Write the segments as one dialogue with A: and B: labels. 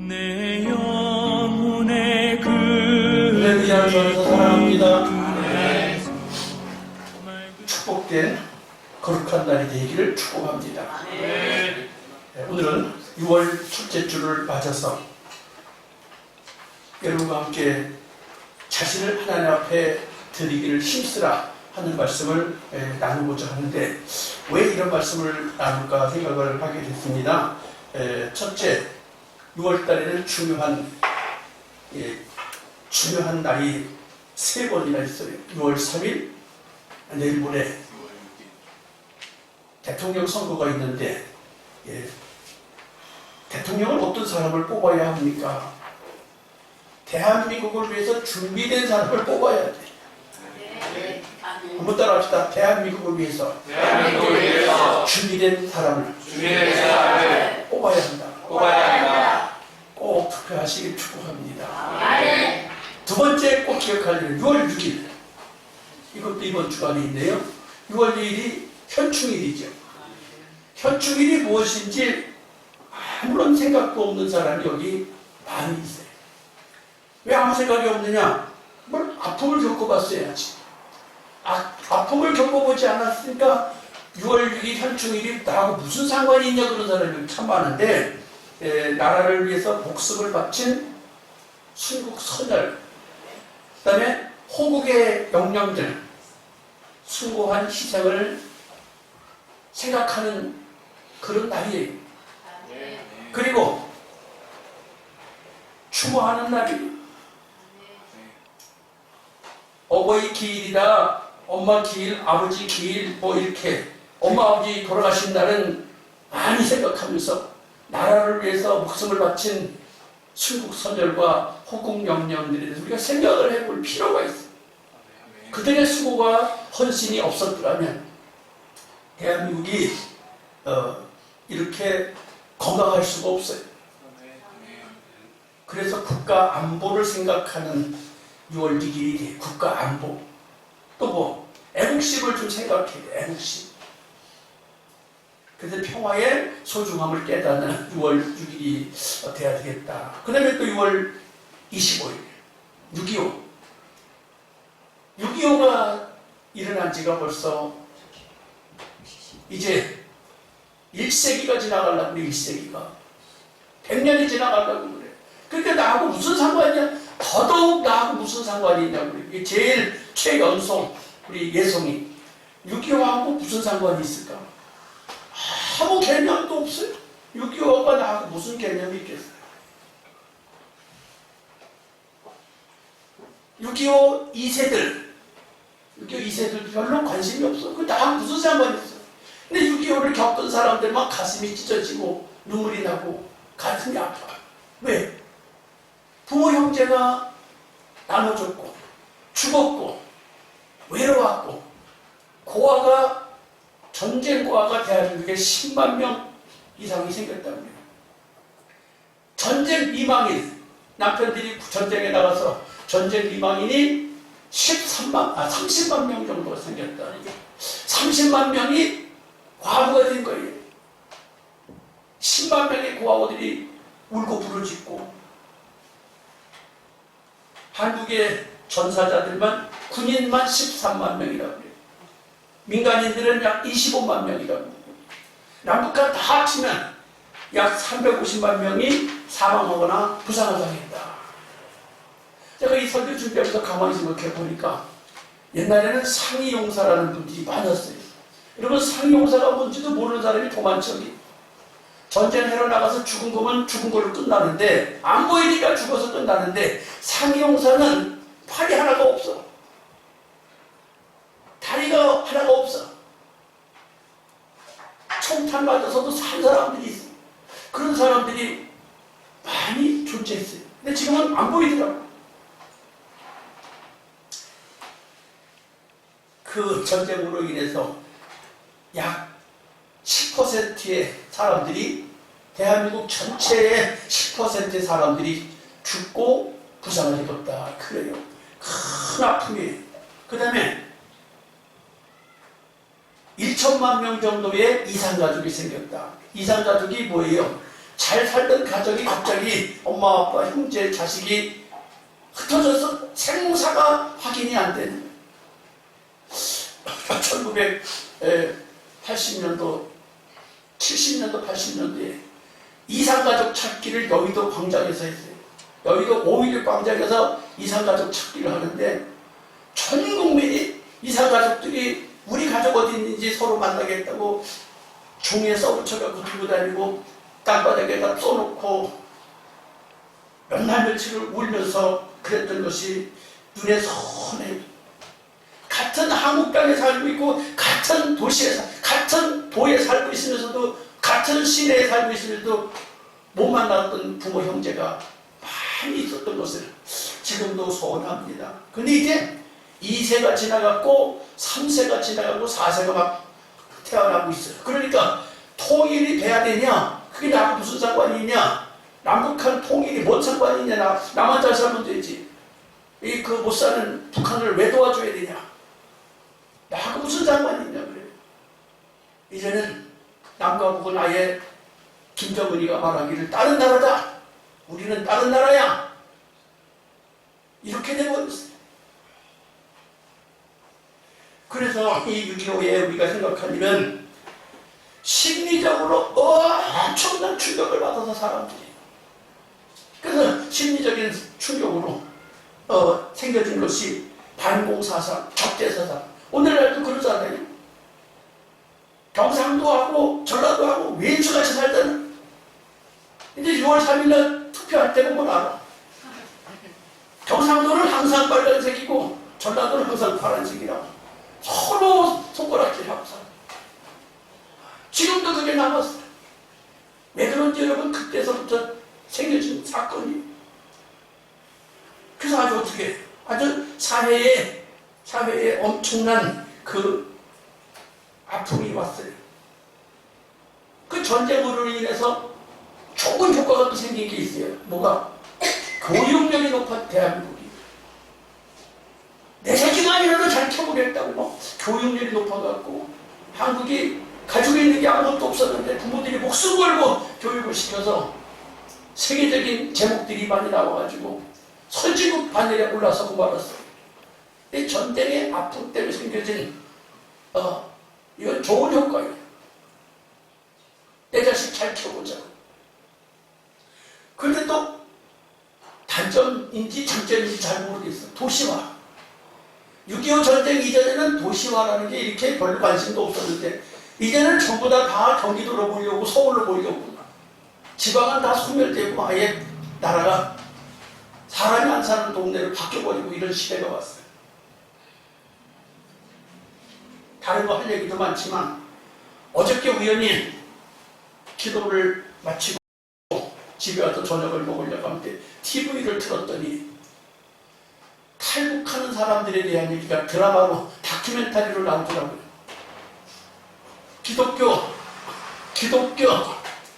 A: 내 영혼의
B: 할렐루야. 저를 사랑합니다. 축복된 거룩한 날이 되기를 축복합니다. 오늘은 6월 첫째 주를 맞아서 여러분과 함께 자신을 하나님 앞에 드리기를 힘쓰라 하는 말씀을 나누고자 하는데, 왜 이런 말씀을 나눌까 생각을 하게 됐습니다. 첫째, 6월 달에는 중요한 날이 3번이나 있어요. 6월 3일, 내일 모레 대통령 선거가 있는데, 대통령은 어떤 사람을 뽑아야 합니까? 대한민국을 위해서 준비된 사람을 뽑아야 돼. 한번 따라합시다. 대한민국을 위해서 준비된 사람을 뽑아야 한다. 꼭 투표하시길 축복합니다. 두 번째 꼭 기억할 일은 6월 6일. 이것도 이번 주간에 있네요. 6월 6일이 현충일이죠. 현충일이 무엇인지 아무런 생각도 없는 사람이 여기 많이 있어요. 왜 아무 생각이 없느냐? 뭘 아픔을 겪어봤어야지. 아픔을 겪어보지 않았으니까 6월 6일 현충일이 나하고 무슨 상관이 있냐 그런 사람이 참 많은데, 나라를 위해서 목숨을 바친 순국 선열, 그 다음에 호국의 영령들, 숭고한 희생을 생각하는 그런 날이에요. 그리고 추모하는 날이에요. 어버이 기일이다, 엄마 기일, 아버지 기일, 뭐 이렇게 엄마 아버지 돌아가신 날은 많이 생각하면서 나라를 위해서 목숨을 바친 순국 선열과 호국 영령들에 대해서 우리가 생각을 해볼 필요가 있어요. 그들의 수고가 헌신이 없었더라면 대한민국이 이렇게 건강할 수가 없어요. 그래서 국가 안보를 생각하는 6월 6일이 돼. 국가 안보. 또 뭐 애국심을 좀 생각해야 돼. 애국심. 그래서 평화의 소중함을 깨닫는 6월 6일이 돼야 되겠다. 그 다음에 또 6월 25일 6.25. 6.25가 일어난 지가 벌써 이제 1세기가 지나가려고 그래. 1세기가 100년이 지나가려고 그래. 그러니까 나하고 무슨 상관이냐? 더더욱 나하고 무슨 상관이 있냐고 그래. 제일 최연송 우리 예송이 6.25하고 무슨 상관이 있을까? 아무 개념도 없어요. 6.25가 나하고 무슨 개념이 있겠어요? 6.25 2세들 6.25 2세들 별로 관심이 없어. 그 나하고 무슨 상관이 있어? 근데 6.25를 겪은 사람들만 가슴이 찢어지고 눈물이 나고 가슴이 아파. 왜? 부모 형제가 나눠줬고 죽었고 외로웠고 고아가, 전쟁 고아가 대한민국에 10만 명 이상이 생겼답니다. 전쟁 미망인, 남편들이 전쟁에 나가서 전쟁 미망인이 30만 명 정도가 생겼다. 30만 명이 과부가 된 거예요. 10만 명의 고아들이 울고 부르짖고, 한국의 전사자들만, 군인만 13만 명이라고 해요. 민간인들은 약 25만 명이라고 해요. 남북한 다 합치면 약 350만 명이 사망하거나 부상을 당했다. 제가 이 설교 준비하면서 가만히 생각해 보니까 옛날에는 상이용사라는 분들이 많았어요. 여러분, 상이용사가 뭔지도 모르는 사람이 더 많죠. 전쟁하러 나가서 죽은 거면 죽은 걸로 끝나는데, 안 보이니까 죽어서 끝나는데, 상이용사는 팔이 하나가 없어. 다리가 하나가 없어. 총탄 맞아서도 산 사람들이 있어. 그런 사람들이 많이 존재했어요. 근데 지금은 안 보이더라고. 그 전쟁으로 인해서 약 10%의 사람들이, 대한민국 전체의 10%의 사람들이 죽고 부상을 입었다. 그래요. 큰 아픔이에요. 그 다음에 1천만 명 정도의 이산가족이 생겼다. 이산가족이 뭐예요? 잘 살던 가정이 갑자기 엄마, 아빠, 형제, 자식이 흩어져서 생사가 확인이 안 되는 1980년도, 70년도, 80년도에 이산가족 찾기를 여의도 광장에서 했어요. 여의도 5.16 광장에서 이산가족 찾기를 하는데 전 국민이 이산가족들이 우리 가족 어디 있는지 서로 만나겠다고 종이에 써붙여갖고 들고 다니고 땅바닥에다 써놓고 몇 날 며칠을 울면서 그랬던 것이 눈에 선해요. 같은 한국 땅에 살고 있고 같은 도시에 같은 도에 살고 있으면서도 같은 시내에 살고 있으면서도 못 만났던 부모 형제가 많이 있었던 것을 지금도 소원합니다. 근데 이제 2세가 지나갔고 3세가 지나가고 4세가 막 태어나고 있어요. 그러니까 통일이 돼야 되냐? 그게 나하고 무슨 상관이 있냐? 남북한 통일이 뭔 상관이 있냐? 나만 잘 살면 되지. 그 못 사는 북한을 왜 도와줘야 되냐? 나하고 무슨 상관이 있냐 그래요. 이제는 남과 북은 아예 김정은이가 말하기를 다른 나라다. 우리는 다른 나라야. 이렇게 되버렸어요. 그래서 이 6.25에 우리가 생각하면 심리적으로 엄청난 충격을 받아서 사람들이. 그래서 심리적인 충격으로 생겨진 것이 반공사상, 적대사상. 오늘날도 그러잖아요. 경상도하고 전라도하고 왼수같이 살던 이제 6월 3일날 투표할 때 보면 알아. 경상도는 항상 빨간색이고 전라도는 항상 파란색이라고 서로 손가락질하고 살아. 지금도 그게 남았어요. 왜 그런지 여러분 그때서부터 생겨진 사건이. 그래서 아주 어떻게 아주 사회에 엄청난 그 아픔이 왔어요. 그 전쟁으로 인해서 좋은 효과가 또 생긴 게 있어요. 뭐가? 교육력이 높은 대한민국이. 내 새끼만이라도 잘 키워보겠다고 뭐 교육력이 높아갖고 한국이 가지고 있는 게 아무것도 없었는데 부모들이 목숨 걸고 교육을 시켜서 세계적인 제목들이 많이 나와가지고 선진국 반열에 올라서고 말았어요. 이 전쟁의 아픔 때문에 생겨진 이건 좋은 효과예요. 내 자식 잘 키워보자고. 그런데 또 단점인지 장점인지 잘 모르겠어. 도시화. 6.25 전쟁 이전에는 도시화라는 게 이렇게 별 관심도 없었는데 이제는 전부 다 경기도로 몰려오고 서울로 몰려오고 지방은 다 소멸되고 아예 나라가 사람이 안 사는 동네를 바뀌어버리고 이런 시대가 왔어요. 다른 거 할 얘기도 많지만 어저께 우연히 기도를 마치고 집에 와서 저녁을 먹으려고 하는데 TV를 틀었더니 탈북하는 사람들에 대한 얘기가 드라마로 다큐멘터리로 나오더라고요.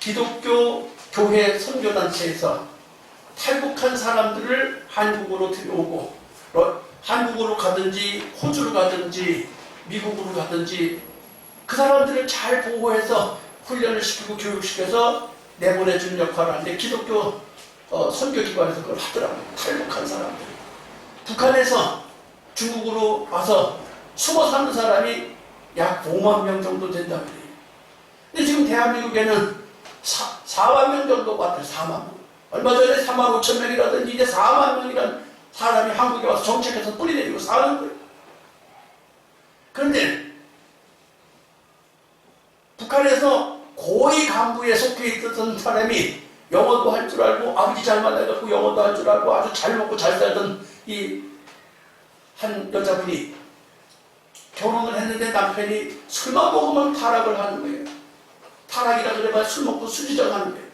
B: 기독교 교회 선교단체에서 탈북한 사람들을 한국으로 들여오고 한국으로 가든지 호주로 가든지 미국으로 가든지 그 사람들을 잘 보호해서 훈련을 시키고 교육시켜서 내보내주는 역할을 하는데 기독교 선교기관에서 그걸 하더라고요. 탈북한 사람들. 북한에서 중국으로 와서 숨어 사는 사람이 약 5만 명 정도 된다고 그래요. 근데 지금 대한민국에는 4만 명 정도 왔대요. 4만 명. 얼마 전에 3만 5천 명이라든지 이제 4만 명이라는 사람이 한국에 와서 정착해서 뿌리 내리고 사는 거예요. 그런데 북한에서 고위 간부에 속해 있었던 사람이 영어도 할 줄 알고 아버지 잘 만나갖고 영어도 할 줄 알고 아주 잘 먹고 잘 살던 이 한 여자분이 결혼을 했는데 남편이 술만 먹으면 타락을 하는 거예요. 타락이라 그래봐야 술 먹고 술지정 하는 거예요.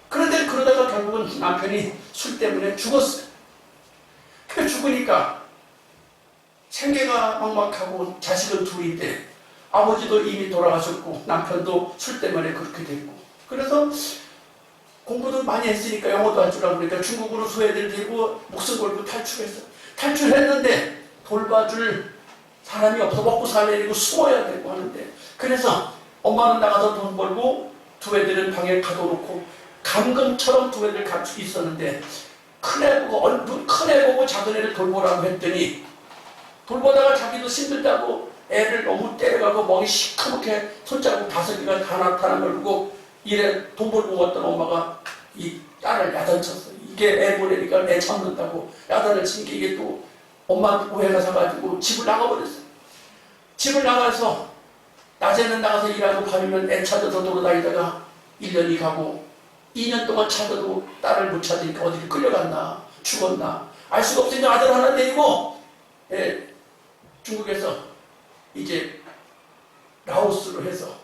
B: 그런데 그러다가 결국은 남편이 술 때문에 죽었어요. 그 죽으니까 생계가 막막하고 자식은 둘인데 아버지도 이미 돌아가셨고 남편도 술 때문에 그렇게 됐고 그래서 공부도 많이 했으니까 영어도 할 줄 알고 그러니까 중국으로 소애들 데리고 목숨 걸고 탈출했어요. 탈출했는데 돌봐줄 사람이 없어 먹고 살려고 숨어야 되고 하는데 그래서 엄마는 나가서 돈 벌고 두 애들은 방에 가둬놓고 감금처럼 두 애를 갖추고 있었는데 큰애 보고 작은 애를 돌보라고 했더니 돌보다가 자기도 힘들다고 애를 너무 때려가고 멍이 시커멓게 손자국 5개가 다 나타난 걸 보고 이래 돈 벌고 왔던 엄마가 이 딸을 야단쳤어. 이게 애 보내니까 애 참는다고 야단을 친 게 이게 또 엄마한테 오해가 사가지고 집을 나가버렸어. 집을 나가서 낮에는 나가서 일하고 밤이면 애 찾아서 돌아다니다가 1년이 가고 2년 동안 찾아도 딸을 못 찾으니까 어디를 끌려갔나 죽었나 알 수가 없으니까 아들 하나 데리고 중국에서 이제 라오스로 해서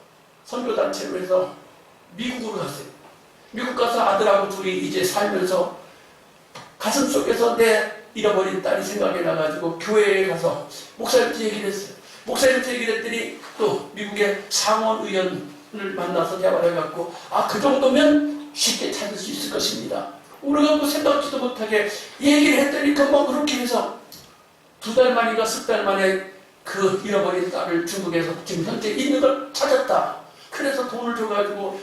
B: 선교단체로 해서 미국으로 갔어요. 미국 가서 아들하고 둘이 이제 살면서 가슴 속에서 내 잃어버린 딸이 생각이 나가지고 교회에 가서 목사님한테 얘기를 했어요. 목사님한테 얘기를 했더니 또 미국의 상원 의원을 만나서 대화를 해갖고 그 정도면 쉽게 찾을 수 있을 것입니다. 우리가 뭐 생각지도 못하게 얘기를 했더니 금방 그렇게 해서 2달 만인가 10달 만에 그 잃어버린 딸을 중국에서 지금 현재 있는 걸 찾았다. 그래서 돈을 줘가지고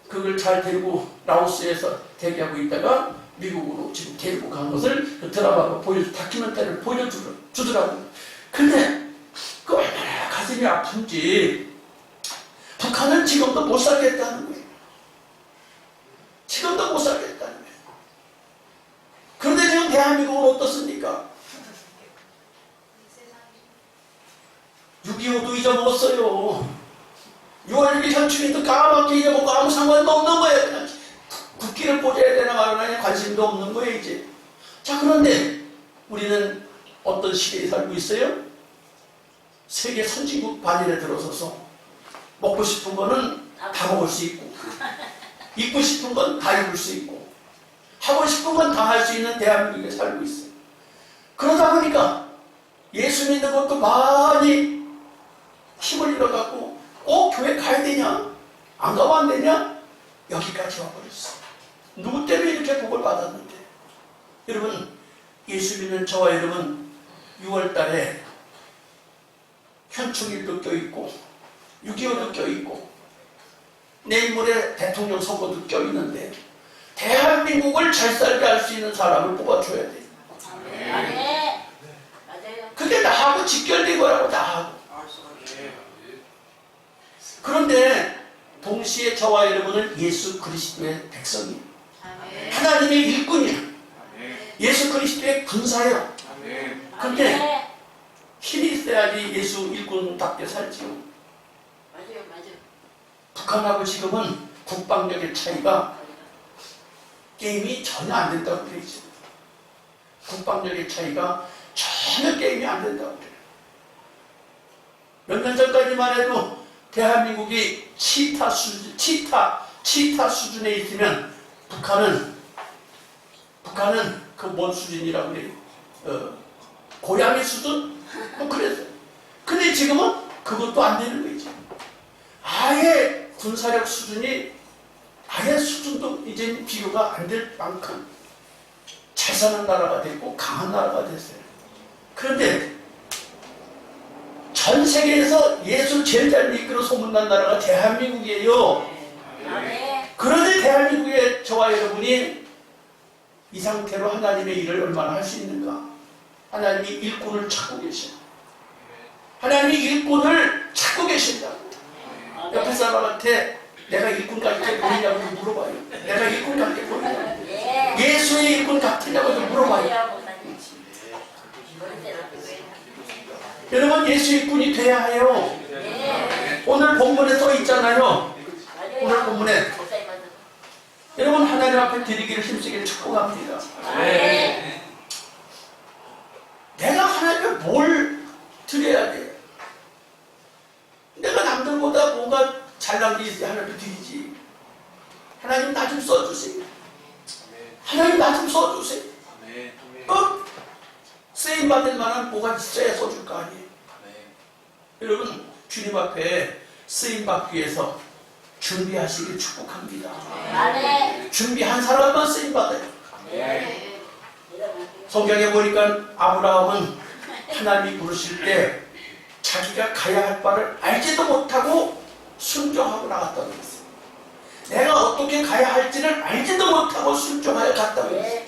B: 그걸 잘 데리고 라오스에서 대기하고 있다가 미국으로 지금 데리고 간 것을 그 드라마로 다큐멘터리를 보여주더라고요. 근데 그 얼마나 가슴이 아픈지 북한은 지금도 못 살겠다는 거예요. 지금도 못 살겠다는 거예요. 그런데 지금 대한민국은 어떻습니까? 6.25도 잊어먹었어요. 6월 6일 현충일도 까맣게 잊어먹고 아무 상관도 없는 거예요. 그냥 국기를 꽂아야 되나 말아야 관심도 없는 거예요 이제. 자, 그런데 우리는 어떤 시대에 살고 있어요? 세계 선진국 반열에 들어서서 먹고 싶은 거는 다 먹을 수 있고 입고 싶은 건 다 입을 수 있고 하고 싶은 건 다 할 수 있는 대한민국에 살고 있어요. 그러다 보니까 예수 믿는 것도 많이 힘을 잃어갖고 교회 가야 되냐? 안 가면 안 되냐? 여기까지 와버렸어. 누구 때문에 이렇게 복을 받았는데? 여러분, 예수 믿는 저와 여러분 6월 달에 현충일도 껴있고 6.25도 껴있고 내일 모레 대통령 선거도 껴있는데 대한민국을 잘 살게 할 수 있는 사람을 뽑아줘야 돼.
C: 네. 맞아요.
B: 그게 나하고 직결된 거라고 나하고. 그런데 동시에 저와 여러분은 예수 그리스도의 백성이에요. 하나님의 일꾼이야. 예수 그리스도의 군사예요. 근데 힘이 있어야지 예수 일꾼답게 살지요.
C: 맞아요.
B: 북한하고 지금은 국방력의 차이가 게임이 전혀 안 된다고 그래요. 국방력의 차이가 전혀 게임이 안 된다고 그래요. 몇 년 전까지만 해도 대한민국이 치타 수준에 있으면 북한은 그 뭔 수준이라고 그래요? 고양이 수준? 뭐 그랬어요. 근데 지금은 그것도 안 되는 거죠. 아예 군사력 수준이 아예 수준도 이제 비교가 안 될 만큼 잘 사는 나라가 됐고 강한 나라가 됐어요. 그런데 전 세계에서 예수 제일 잘 이끌어 소문난 나라가 대한민국이에요. 그런데 대한민국의 저와 여러분이 이 상태로 하나님의 일을 얼마나 할 수 있는가? 하나님이 일꾼을 찾고 계셔. 하나님이 일꾼을 찾고 계신다고. 옆에 사람한테 내가 일꾼 같게 보이냐고 물어봐요. 내가 일꾼 같게 보이냐고. 예수의 일꾼 같으냐고 물어봐요. 여러분, 예수 일꾼이 돼야 해요. 오늘 본문에 써 있잖아요. 오늘 본문에 여러분, 하나님 앞에 드리기를 힘쓰기를 축복합니다. 내가 하나님께 뭘 드려야 돼? 내가 남들보다 뭐가 잘난 게 있어야 하나님께 드리지. 하나님 나 좀 써주세요. 하나님 나 좀 써주세요. 쓰임받을 만한 뭐가 있어야 써줄 거 아니에요. 여러분, 주님 앞에 쓰임받기 위해서 준비하시길 축복합니다. 준비한 사람만 쓰임받아요. 성경에 보니까 아브라함은 하나님이 부르실 때 자기가 가야 할 바를 알지도 못하고 순종하고 나갔다고 했어요. 내가 어떻게 가야 할지를 알지도 못하고 순종하여 갔다고 했어요.
C: 네.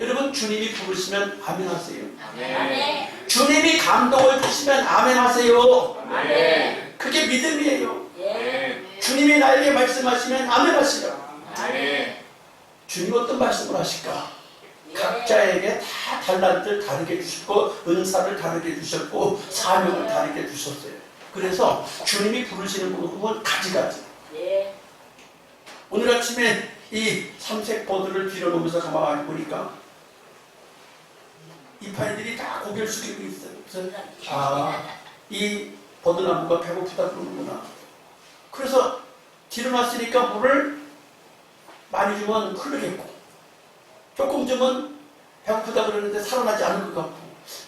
B: 여러분 주님이 부르시면 아멘 하세요.
C: 아멘.
B: 주님이 감동을 주시면 아멘 하세요.
C: 아멘.
B: 그게 믿음이에요.
C: 예.
B: 주님이 나에게 말씀하시면 아멘 하시라.
C: 아멘.
B: 주님 어떤 말씀을 하실까?
C: 예.
B: 각자에게 다 달란트를 다르게 주셨고 은사를 다르게 주셨고 사명을 다르게 주셨어요. 그래서 주님이 부르시는 부분 가지가지.
C: 예.
B: 오늘 아침에 이 삼색 버드를 빌어놓으면서 가만히 보니까 이파리들이 다 고개를 숙이고 있어요. 그래서 이 버드나무가 배고프다 그러는구나. 그래서 일어났으니까 물을 많이 주면 흐르겠고 조금 주면 배고프다 그러는데 살아나지 않을 것 같고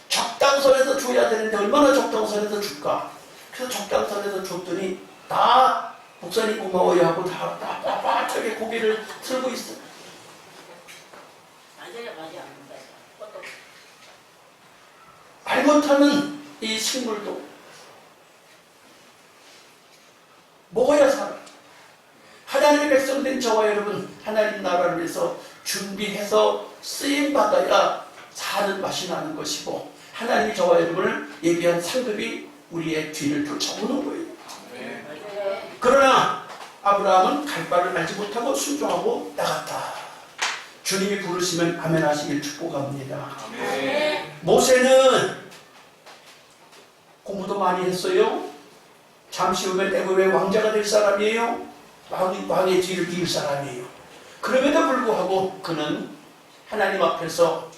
B: 적당선에서 줘야 되는데 얼마나 적당선에서 줄까? 그래서 적당선에서 줬더니 다 목사님 고마워요 하고 다 빳빳하게 고개를 들고 있어요.
C: 맞아요.
B: 말 못하는 이 식물도 먹어야 살아. 하나님의 백성된 저와 여러분, 하나님 나라를 위해서 준비해서 쓰임받아야 사는 맛이 나는 것이고 하나님이 저와 여러분을 예비한 상급이 우리의 뒤를 쫓아오는 거예요.
C: 맞아요.
B: 그러나 아브라함은 갈 바를 알지 못하고 순종하고 나갔다. 주님이 부르시면 아멘 하시길 축복합니다.
C: 아멘.
B: 모세는 공부도 많이 했어요. 잠시 후면 애굽의 왕자가 될 사람이에요. 왕의 뒤를 이을 사람이에요. 그럼에도 불구하고 그는 하나님 앞에서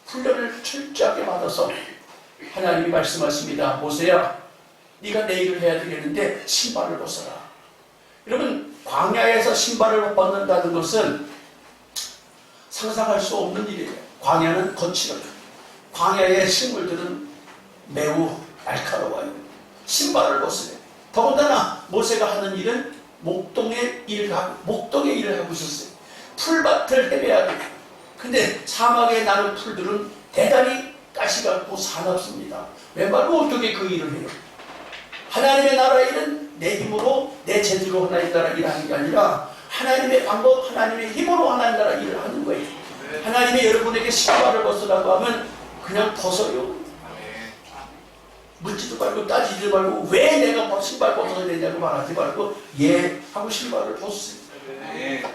B: 훈련을 철저하게 받아서 하나님이 말씀하십니다. 모세야, 네가 내 일을 해야 되겠는데 신발을 벗어라. 여러분, 광야에서 신발을 벗는다는 것은 상상할 수 없는 일이에요. 광야는 거칠어요. 광야의 식물들은 매우 날카로워요. 신발을 벗으래. 더군다나 모세가 하는 일은 목동의 일을 하고 있었어요. 풀밭을 헤매야 돼요. 근데 사막에 나는 풀들은 대단히 가시가 있고 사납습니다. 왼발로 어떻게 그 일을 해요? 하나님의 나라 일은 내 힘으로 내 재주로 하나님 나라 일을 하는 게 아니라 하나님의 방법, 하나님의 힘으로 하나님 나라 일을 하는 거예요. 하나님이 여러분에게 신발을 벗으라고 하면 그냥 벗어요. 묻지도 말고 따지지도 말고 왜 내가 신발 벗어야 되냐고 말하지 말고 예 하고 신발을 벗었어요.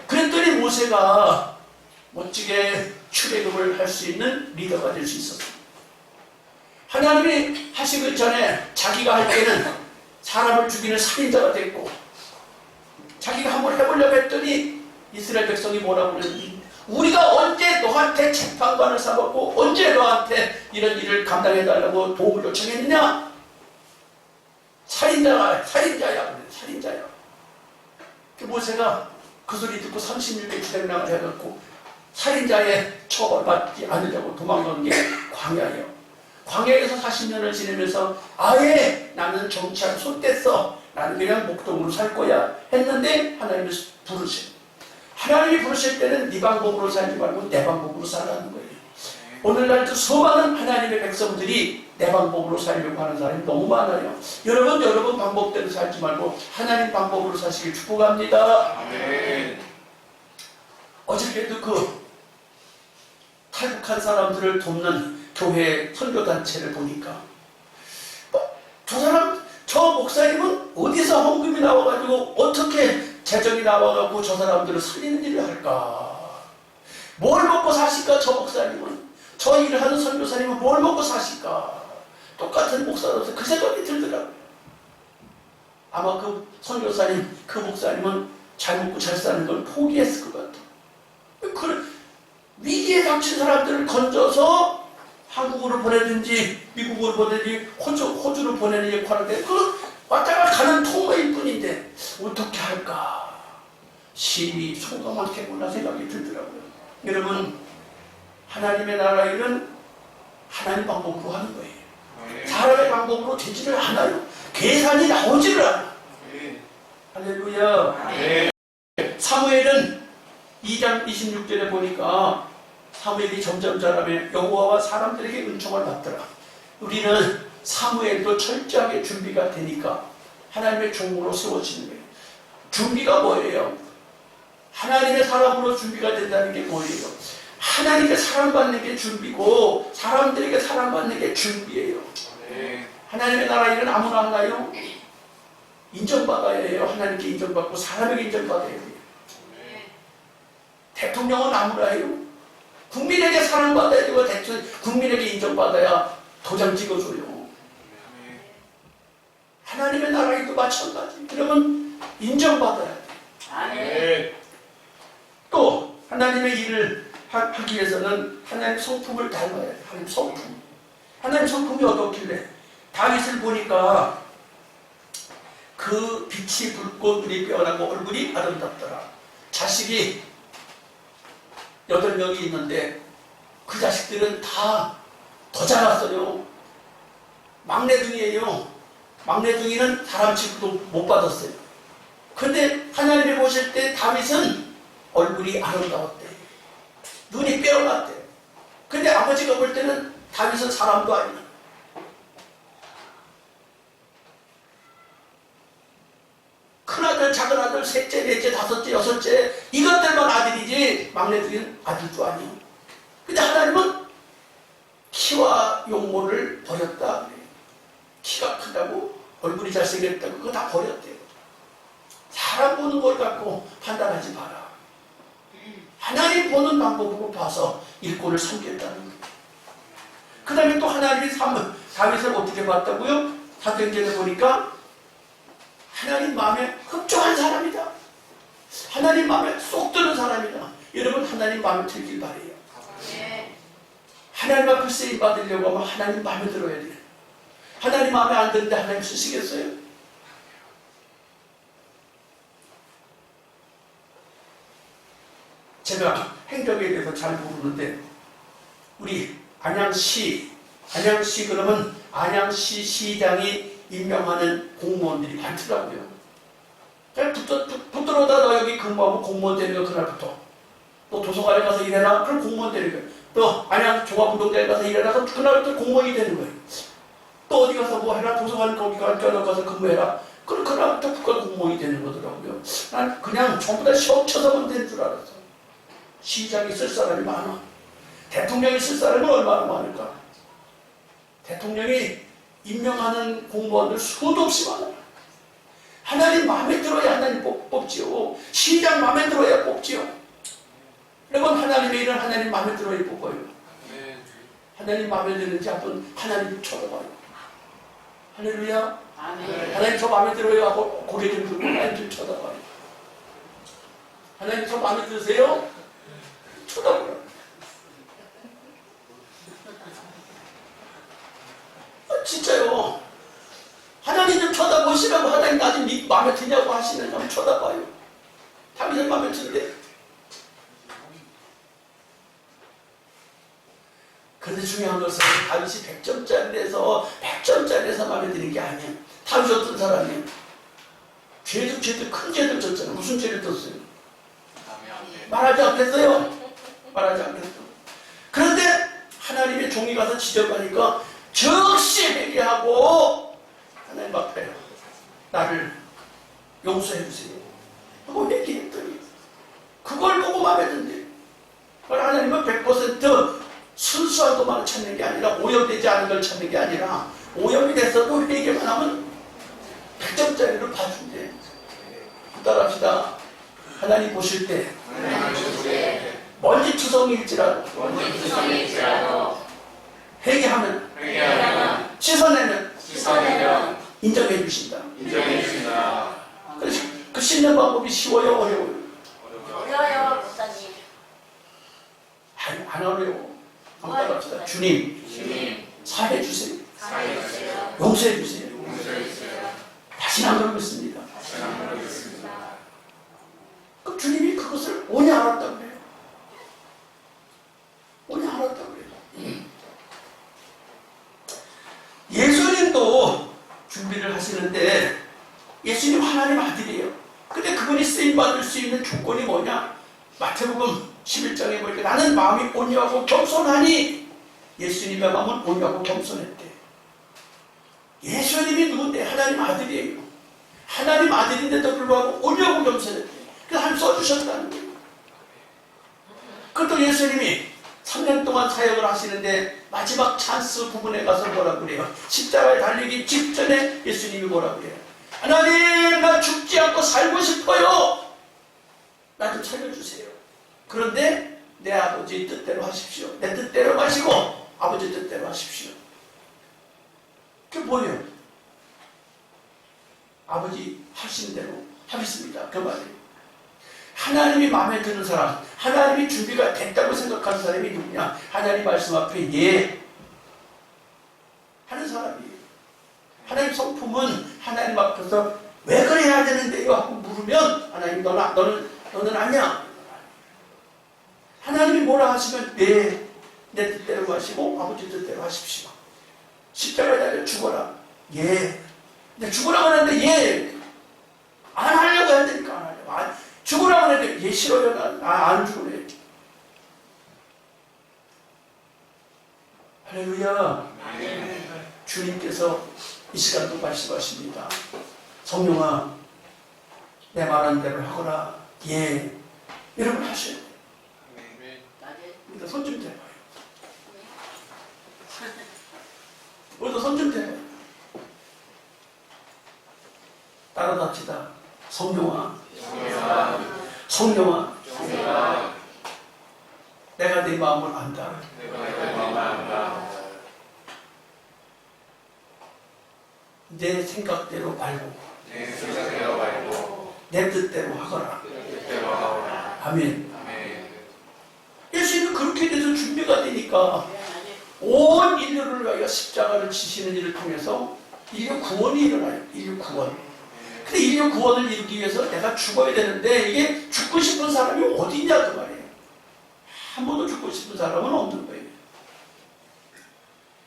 B: 그랬더니 모세가 멋지게 출애굽을 할 수 있는 리더가 될 수 있었어요. 하나님이 하시기 전에 자기가 할 때는 사람을 죽이는 살인자가 됐고 자기가 한번 해보려고 했더니 이스라엘 백성이 뭐라고 그랬는지 우리가 언제 너한테 재판관을 삼았고 언제 너한테 이런 일을 감당해달라고 도움을 요청했느냐? 살인자야. 살인자야. 그 모세가 그 소리 듣고 36개 주택량을 해갖고 살인자의 처벌받지 않으려고 도망간 게 광야예요. 광야에서 40년을 지내면서 아예 나는 정치한 손 뗐어. 나는 그냥 목동으로 살 거야. 했는데 하나님이 부르셔. 하나님이 부르실 때는 네 방법으로 살지 말고 내 방법으로 살라는 거예요. 오늘날도 수많은 하나님의 백성들이 내 방법으로 살려고 하는 사람이 너무 많아요. 여러분 방법대로 살지 말고 하나님 방법으로 사시길 축복합니다.
D: 아멘.
B: 어저께도 그 탈북한 사람들을 돕는 교회 선교단체를 보니까 저 목사님은 어디서 헌금이 나와가지고 어떻게 재정이 나와가지고 저 사람들을 살리는 일을 할까? 뭘 먹고 사실까? 저 목사님은 저 일을 하는 선교사님은 뭘 먹고 사실까? 똑같은 목사로서 그 생각이 들더라고요. 아마 그 선교사님, 그 목사님은 잘 먹고 잘 사는 걸 포기했을 것 같아요. 그 위기에 닥친 사람들을 건져서 한국으로 보내든지 미국으로 보내든지 호주로 보내는 역할인데 그 왔다가 가는 통로일 뿐인데 어떻게 할까? 심히 소감하겠구나 생각이 들더라고요. 여러분, 하나님의 나라 일은 하나님 방법으로 하는 거예요. 사람의 방법으로 되지를 않아요. 계산이 나오지를 않아. 할렐루야. 사무엘은 2장 26절에 보니까 사무엘이 점점 자라며 여호와와 사람들에게 은총을 받더라. 우리는 사무엘도 철저하게 준비가 되니까 하나님의 종으로 세워지는 거예요. 준비가 뭐예요? 하나님의 사람으로 준비가 된다는 게 뭐예요? 하나님께 사랑받는 게 준비고 사람들에게 사랑받는 게 준비예요.
C: 아멘.
B: 하나님의 나라 일은 아무나 하나요? 인정받아야 해요. 하나님께 인정받고 사람에게 인정받아야 돼요. 대통령은 아무나 해요? 국민에게 사랑받아야 되고 국민에게 인정받아야 도장 찍어줘요.
C: 아멘.
B: 하나님의 나라에도 마찬가지. 그러면 인정받아야 돼요.
C: 아멘.
B: 또 하나님의 일을 하기 위해서는 하나님 성품을 닮아야 돼요. 하나님 성품. 하나님 성품이 어떻길래 다윗을 보니까 그 빛이 붉고 눈이 빼어나고 얼굴이 아름답더라. 자식이 8명이 있는데 그 자식들은 다 더 자랐어요. 막내둥이에요. 막내둥이는 사람 취급도 못 받았어요. 근데 하나님이 보실 때 다윗은 얼굴이 아름다웠대. 눈이 빼어났대. 근데 아버지가 볼 때는 다윗은 사람도 아니야. 큰아들, 작은아들, 셋째, 넷째, 다섯째, 여섯째 이것들만 아들이지 막내들은 아들도 아니에요. 근데 하나님은 키와 용모를 버렸다. 키가 크다고 얼굴이 잘생겼다고 그거 다 버렸대요. 사람 보는 걸 갖고 판단하지 마라. 하나님 보는 방법으로 봐서 일꾼을 섬겼다는 거예요. 그 다음에 또 하나님이 다윗을 어떻게 봤다고요? 사도행전에 보니까 하나님 마음에 흡족한 사람이다. 하나님 마음에 쏙 드는 사람이다. 여러분 하나님 마음에 들길 바래요. 하나님 앞에 쓰임 받으려고 하면 하나님 마음에 들어야 돼요. 하나님 마음에 안 드는데 하나님 쓰시겠어요? 제가 행정에 대해서 잘 모르는데 우리 안양시 그러면 안양시 시장이 임명하는 공무원들이 많더라고요. 그냥 붙들어다 여기 근무하면 공무원 되는 거 그날부터. 또 도서관에 가서 일해라. 그럼 공무원 되는 거예요. 또 안양 종합운동장에 가서 일해라. 그럼 그날부터 공무원이 되는 거예요. 또 어디 가서 뭐 해라. 도서관 거기 가서 근무해라. 그럼 그날부터 국가 공무원이 되는 거더라고요. 난 그냥 전부 다 시험 쳐서만 된 줄 알았어. 시장이 쓸 사람이 많아. 대통령이 쓸 사람은 얼마나 많을까? 대통령이 임명하는 공무원들 수도 없이 많아요. 하나님 마음에 들어야 하나님 뽑지요. 시장 마음에 들어야 뽑지요. 여러분 하나님의 일은 하나님 마음에 들어야 뽑아요. 하나님 마음에 드는지 한번 하나님 쳐다봐요. 할렐루야. 하나님 저 마음에 들어요 하고 고개 좀 들고 하나님 좀 쳐다봐요. 하나님 저 마음에 드세요? 쳐다봐요. 진짜요. 하나님 좀 쳐다보시라고 하나님 나중에 네 마음에 드냐고 하시는 좀 쳐다봐요. 당신은 마음에 드는데. 그런데 중요한 것은 다윗이 100점짜리에서 100점짜리에서 마음에 드는 게 아니에요. 다윗이 어떤 사람이에요? 죄도 큰 죄를 졌잖아요. 무슨 죄를 졌어요? 말하지 않겠어요? 말하지 않겠어. 그런데 하나님의 종이 가서 지적하니까 즉시 회개하고 하나님 앞에 나를 용서해 주세요 하고 회개했더니 그걸 보고 마음에 든대. 하나님은 100% 순수한 것만 찾는 게 아니라 오염되지 않은 걸 찾는 게 아니라 오염이 됐어도 회개만 하면 100점짜리를 봐준대. 따라합시다. 하나님 보실 때 먼지투성이일지라도 회개하면 씻어내면 인정해 주신다. 그래서 그 씻는 방법이 쉬워요, 어려워요?
C: 어려요, 목사님.
B: 안 어려워. 한번 따라합시다. 주님 사해 주세요. 용서해 주세요. 다시는 안 그러겠습니다. 그럼 주님이 그것을 오래 알았다고 그래요. 오래 알았다고 그래요. 예수님도 준비를 하시는데 예수님 하나님 아들이에요. 근데 그분이 쓰임받을 수 있는 조건이 뭐냐? 마태복음 11장에 보니까 나는 마음이 온유하고 겸손하니 예수님의 마음은 온유하고 겸손했대. 예수님이 누군데? 하나님 아들이에요. 하나님 아들인데도 불구하고 온유하고 겸손했대. 그래서 하나님 써주셨다는 거예요. 그것도 예수님이 3년 동안 사역을 하시는데 마지막 찬스 부분에 가서 뭐라 그래요? 십자가에 달리기 직전에 예수님이 뭐라 그래요? 하나님, 나 죽지 않고 살고 싶어요. 나 좀 살려주세요. 그런데 내 아버지 뜻대로 하십시오. 내 뜻대로 마시고 아버지 뜻대로 하십시오. 그게 뭐예요? 아버지 하신 대로 하겠습니다. 그 말이에요. 하나님이 마음에 드는 사람, 하나님이 준비가 됐다고 생각하는 사람이 누구냐? 하나님 말씀 앞에 예 하는 사람이에요. 하나님 성품은 하나님 앞에서 왜 그래야 되는데요? 하고 물으면 하나님 너는 아니야. 하나님이 뭐라 하시면 네, 내 뜻대로 하시고 아버지 뜻대로 하십시오. 십자가에 달려 죽어라. 예. 근데 죽으라고 하는데 예. 안 하려고 해야 되니까 안 하려고. 죽으라고 하는데 예 싫어요. 안 죽으래. 할렐루야. 주님께서 이 시간도 말씀하십니다. 성령아, 내 말한 대로 하거라. 예. 여러분 하셔야 돼요. 우리도 손 좀 대봐요. 우리도 손 좀 대봐요. 따라답시다. 성령아, 성령아, 내가 네 마음을 안다. 내 생각대로 말고 내 뜻대로 하거라. 아멘. 예수님은 그렇게 돼서 준비가 되니까 온 인류를 위하여 십자가를 지시는 일을 통해서 인류 구원이 일어나요. 인류 구원. 근데 인류 구원을 이루기 위해서 내가 죽어야 되는데 이게 죽고 싶은 사람이 어디 있냐 그 말이에요. 한 번도 죽고 싶은 사람은 없는 거예요.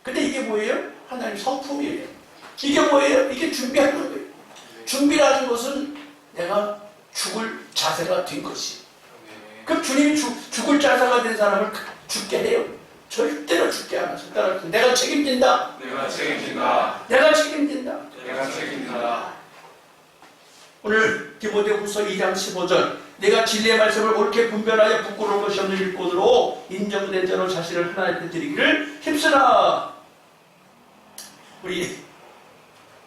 B: 근데 이게 뭐예요? 하나님 성품이에요. 이게 뭐예요? 이게 준비하는 거예요. 준비라는 것은 내가 죽을 자세가 된 것이. 그럼 주님이 죽을 자세가 된 사람을 죽게 해요? 절대로 죽게 안 하셔. 따라서 내가 책임진다.
C: 내가 책임진다.
B: 내가 책임진다.
C: 내가 책임진다.
B: 오늘 디모데후서 2장 15절 내가 진리의 말씀을 옳게 분별하여 부끄러운 것이 없는 일꾼으로 인정된 자로 자신을 하나님께 드리기를 힘쓰라. 우리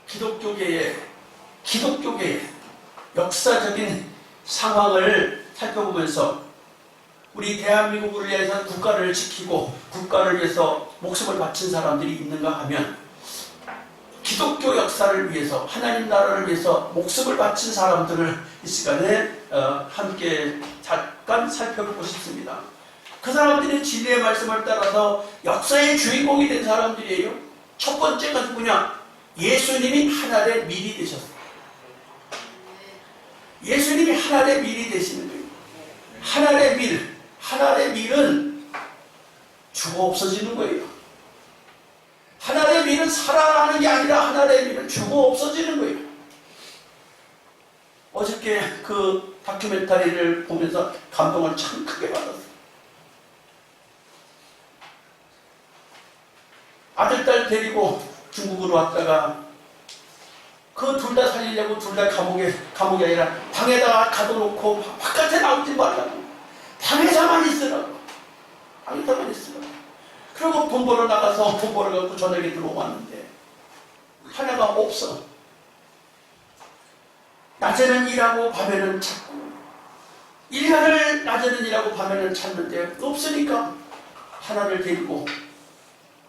B: 기독교계의 역사적인 상황을 살펴보면서 우리 대한민국을 위해서 국가를 지키고 국가를 위해서 목숨을 바친 사람들이 있는가 하면 기독교 역사를 위해서 하나님 나라를 위해서 목숨을 바친 사람들을 이 시간에 함께 잠깐 살펴보고 싶습니다. 그 사람들이 진리의 말씀을 따라서 역사의 주인공이 된 사람들이에요. 첫 번째가 누구냐? 예수님이 하나의 밀이 되셨어요. 예수님이 하나의 밀이 되시는 거예요. 하나의 밀은 죽어 없어지는 거예요. 하나의 밀은 살아나는 게 아니라 하나의 밀은 죽어 없어지는 거예요. 어저께 그 다큐멘터리를 보면서 감동을 참 크게 받았어요. 아들, 딸 데리고 중국으로 왔다가 그 둘 다 살리려고 둘 다 감옥이 아니라 방에다가 가둬놓고 바깥에 나오지 말라고. 방에서만 있으라고. 방에서만 있으라고. 그리고 돈 벌어 나가서 돈 벌어 갖고 저녁에 들어왔는데 하나가 없어. 낮에는 일하고 밤에는 찾고 일간을 낮에는 일하고 밤에는 찾는데 없으니까 하나를 데리고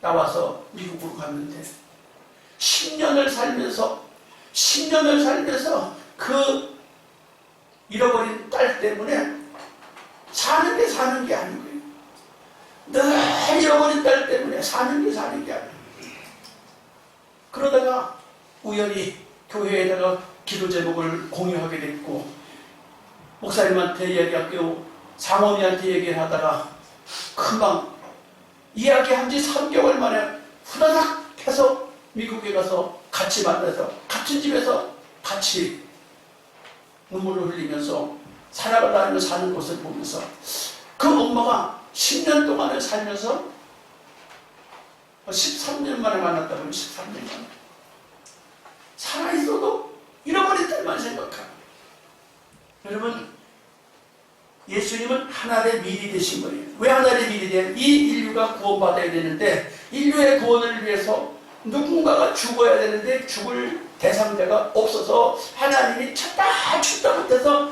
B: 나와서 미국으로 갔는데 10년을 살면서 그 잃어버린 딸 때문에 사는 게 아니고요. 늘 잃어버린 딸 때문에 사는 게 아니고요. 그러다가 우연히 교회에다가 기도 제목을 공유하게 됐고 목사님한테 이야기하고 상원이한테 얘기를 하다가 금방 이야기한 지 3개월 만에 후다닥 해서 미국에 가서 같이 만나서 같은 집에서 같이 눈물을 흘리면서 살아가려면 사는 것을 보면서 그 엄마가 10년 동안을 살면서 13년 만에 만났다 보면 13년 만에 살아있어도 잃어버린 딸만 생각하고 여러분 예수님은 하늘의 미리 되신 거예요. 왜 하늘의 미리 돼요? 이 인류가 구원받아야 되는데 인류의 구원을 위해서 누군가가 죽어야 되는데 죽을 대상자가 없어서 하나님이 찾다 못해서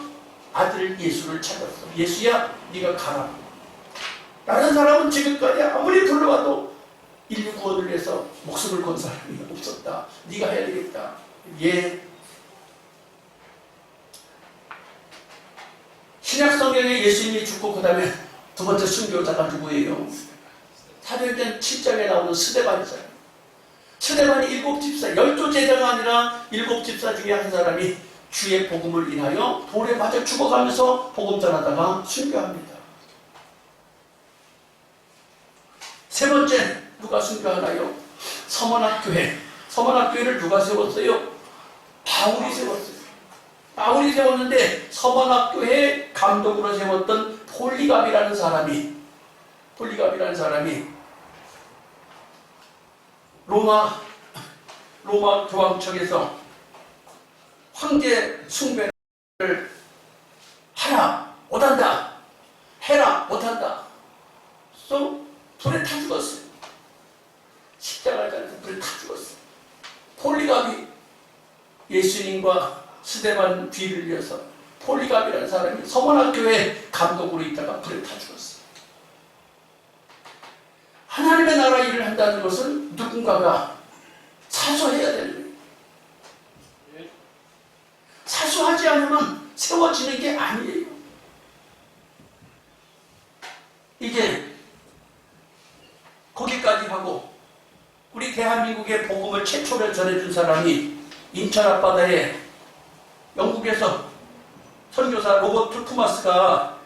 B: 아들 예수를 찾았어. 예수야, 네가 가라. 다른 사람은 지금까지 아무리 불러와도 인류 구원을 위해서 목숨을 건 사람이 없었다. 네가 해야 되겠다. 예. 신약 성경에 예수님이 죽고 그 다음에 두 번째 순교자가 누구예요? 사도행전 7장에 나오는 스데반이잖아요. 스데반이 7집사, 12제자가 아니라 7집사 중에 한 사람이 주의 복음을 인하여 돌에 맞아 죽어가면서 복음 전하다가 순교합니다. 세 번째 누가 순교하나요? 서문학교회. 서문학교회를 누가 세웠어요? 바울이 세웠어요. 바울이 세웠는데 서문학교회 감독으로 세웠던 폴리갑이라는 사람이 로마 교황청에서 황제 숭배를 하라 못한다, 해라 못한다. 또 불에 타 죽었어요. 십자가를 달아서 불에 타 죽었어요. 폴리갑이 예수님과 스데반 뒤를 이어서 폴리갑이라는 사람이 서문학교회 감독으로 있다가 불에 타 죽었어요. 하나님의 나라 일을 한다는 것은 누군가가 사수해야 되는 거예요. 사수하지 않으면 세워지는 게 아니에요. 이제 거기까지 하고 우리 대한민국의 복음을 최초로 전해준 사람이 인천 앞바다에 영국에서 선교사 로버트 투마스가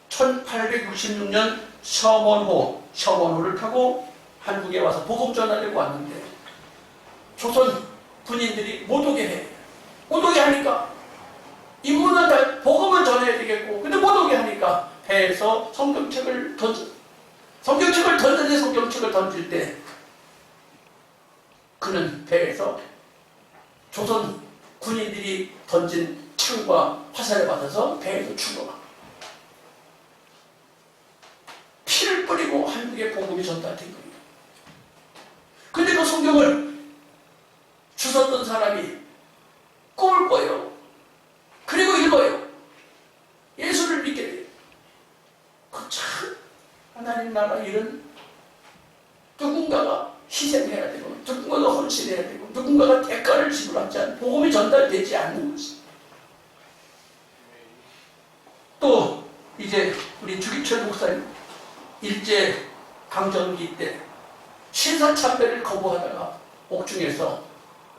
B: 1866년 셔먼호를 타고 한국에 와서 복음 전하려고 왔는데 조선 군인들이 못 오게 해. 못 오게 하니까 인문은 다 복음을 전해야 되겠고 근데 못 오게 하니까 배에서 성경책을 던질 때 그는 배에서 조선 군인들이 던진 창과 화살을 받아서 배에서 죽어가. 피를 뿌리고 한국의 복음이 전달된 거예요. 근데 그 성경을 주웠던 사람이 꿈을 꿔요. 그리고 읽어요. 예수를 믿게 돼요. 그 참 하나님 나라 일은 누군가가 희생해야 되고 누군가가 헌신해야 되고 누군가가 대가를 지불하지 않으면 복음이 전달되지 않는 것이. 또 이제 우리 주기철 목사님 일제 강점기 때 신사참배를 거부하다가 옥중에서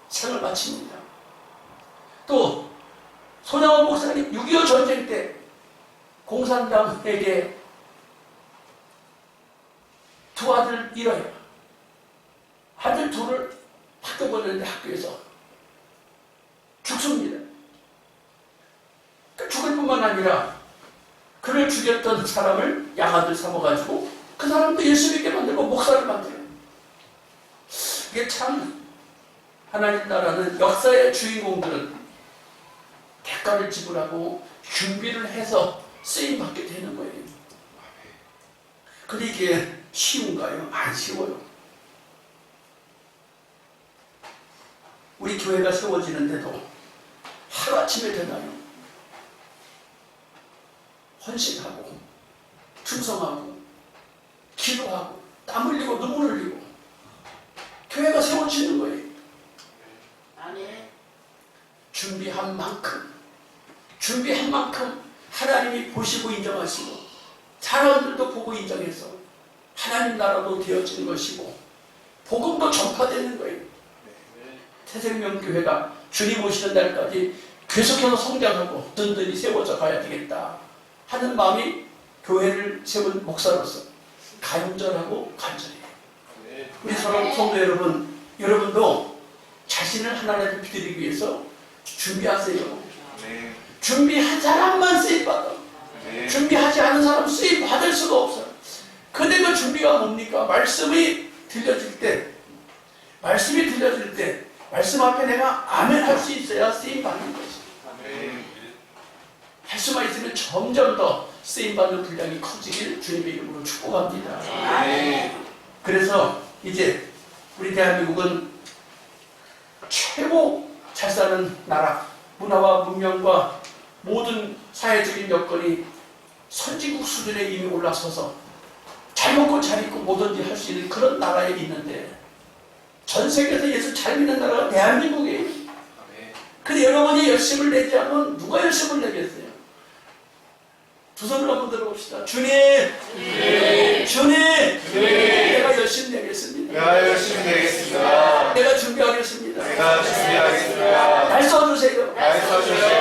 B: 생을 마칩니다. 또 손양원 목사님 6.25 전쟁 때 공산당에게 두 아들 잃어요. 아들 둘을 학교 보내는데 학교에서 죽습니다. 죽을 뿐만 아니라 그를 죽였던 사람을 양아들 삼아가지고 그 사람도 예수 믿게 만들고 목사를 만들어요. 이게 참 하나님 나라는 역사의 주인공들은 대가를 지불하고 준비를 해서 쓰임받게 되는 거예요. 근데 이게 쉬운가요? 안 쉬워요. 우리 교회가 세워지는데도 하루아침에 되나요? 헌신하고 충성하고 기도하고 땀 흘리고 눈물 흘리고 교회가 세워지는 거예요. 준비한 만큼 하나님이 보시고 인정하시고 사람들도 보고 인정해서 하나님 나라도 되어지는 것이고 복음도 전파되는 거예요. 새생명교회가 주님 오시는 날까지 계속해서 성장하고 든든히 세워져 가야 되겠다 하는 마음이 교회를 세운 목사로서 간절하고 간절해요. 우리 사랑 성도 여러분, 여러분도 자신을 하나님께 드리기 위해서 준비하세요. 준비한 사람만 쓰임받아. 준비하지 않은 사람 쓰임받을 수가 없어요. 근데 그 준비가 뭡니까? 말씀이 들려질 때 말씀 앞에 내가 아멘 할 수 있어야 쓰임받는 거지. 할 수만 있으면 점점 더 쓰임받는 분량이 커지길 주님의 이름으로 축복합니다.
C: 아멘.
B: 그래서 이제 우리 대한민국은 최고 잘 사는 나라, 문화와 문명과 모든 사회적인 여건이 선진국 수준에 이미 올라서서 잘 먹고 잘 입고 뭐든지 할 수 있는 그런 나라에 있는데 전 세계에서 예수 잘 믿는 나라가 대한민국이에요.
C: 아멘.
B: 근데 여러분이 열심을 내지 않으면 누가 열심을 내겠어요? 두 손을 한번 들어봅시다. 주님! 주님! 내가 열심히 내겠습니다.
C: 내가 열심히 내겠습니다.
B: 내가 준비하겠습니다.
C: 내가 준비하겠습니다.
B: 날 써주세요.
C: 날 써주세요.